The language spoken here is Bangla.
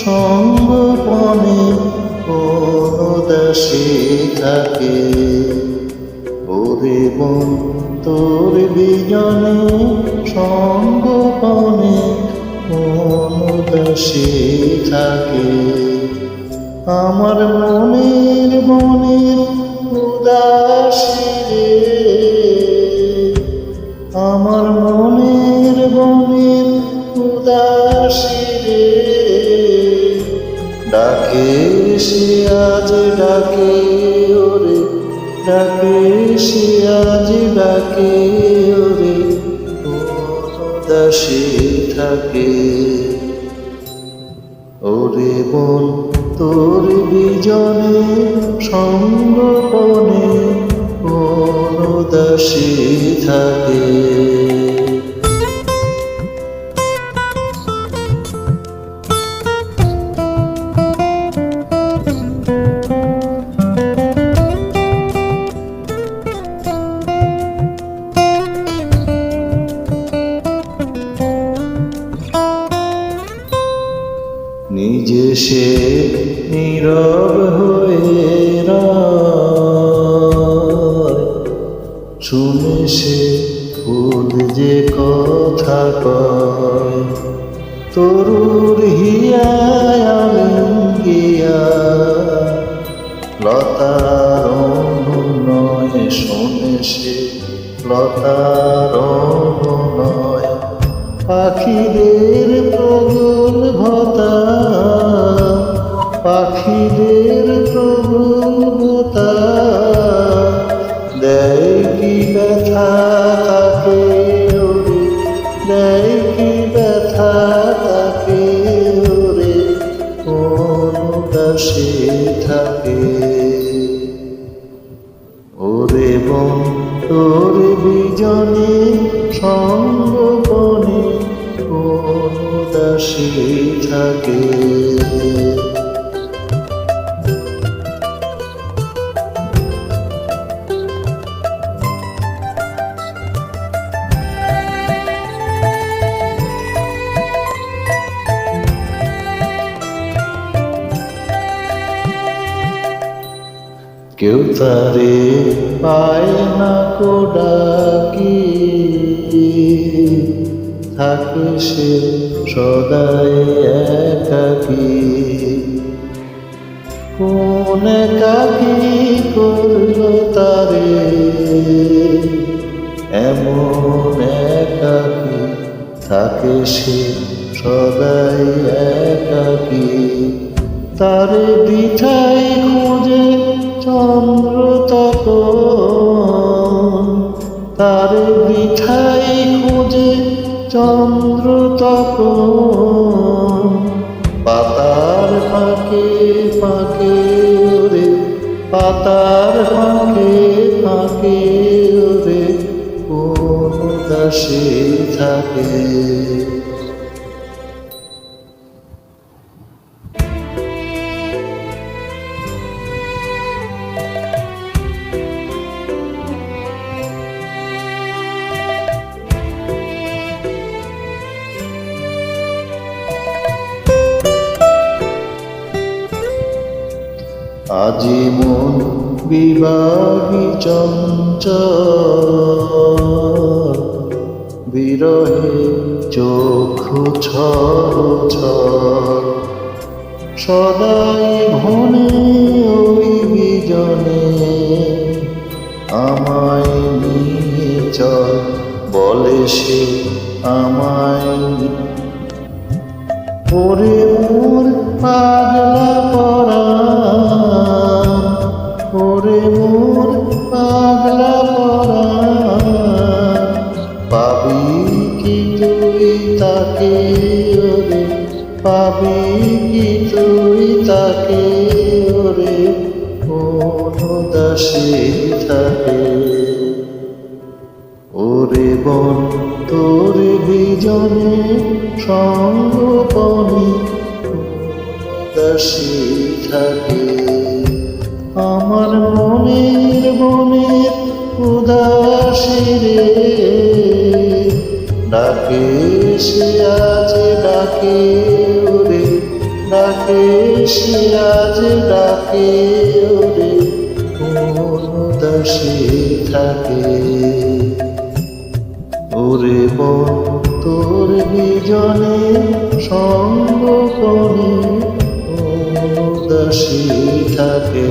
সঙ্গপনে কোন দাসী থাকে। ওরে মন তোর বিজনে সঙ্গপনে কোন দাসী থাকে। আমার মনের মনের উদাসী রে, আমার মনের মনের উদাসী রে, ডাকে সে আজ ডাকে ওরে, ডাকে সে আজ ডাকে ওরে, কোন দাসী থাকে। ওরে মন তোর বিজনে সঙ্গপনে কোন দাসী থাকে। নিজে সে নীরব হয়ে রয়, শুনে সে ফুল যে কথা কয়। তরুর হিয়ায় আলিঙ্গিয়া লতার অনুনয়, শোনে সে লতার অনুনয়। পাখিদের প্রবল ভতা, পাখিদের প্রবল ভতা, দেয় কি ব্যথা তাকে ওরে, দেয় কি ব্যথা তাকে ওরে, কোন দাসী থাকে। ওরে মন তোর বিজনে সঙ্গপনে কোন দাসী থাকে। কেউ তারে পায় না কো ডাকি, থাকে সে সদাই একাকী। কোন একাকী করল তারে, এমন একাকী থাকে সে সদাই একাকী। তারে বৃথাই খোঁজে চন্দ্র তপন, তারে বৃথাই খোঁজে চন্দ্র তপন। পাতার ফাঁকে ফাঁকে ওরে, পাতার ফাঁকে ফাঁকে ওরে, কোন দাসী থাকে। আজি মন বিভাগী চঞ্চল, বিরহে চক্ষু ছল। সদাই ঘনে ওই বিজনে আমায় নিয়ে চল, বলে সে আমায়। ওরে মোর পাগলা পরাণ, ওরে মোর পাগলা পরাণ, পাবি কি তুই তাকে ওরে, পাবি কি তুই তাকে ওরে, কোন দাসী থাকে। ওরে বন তোর বিজনে সঙ্গপনে দাসী থাকে। আমার মনের মনের উদাসী রে, ডাকে সে আছে ডাকে ওরে, ডাকে ডাকে সে আজ ডাকে ওরে কোন উদাসী থাকে ওরে বন তোর বিজনে সঙ্গ কোনে কোন উদাসী থাকে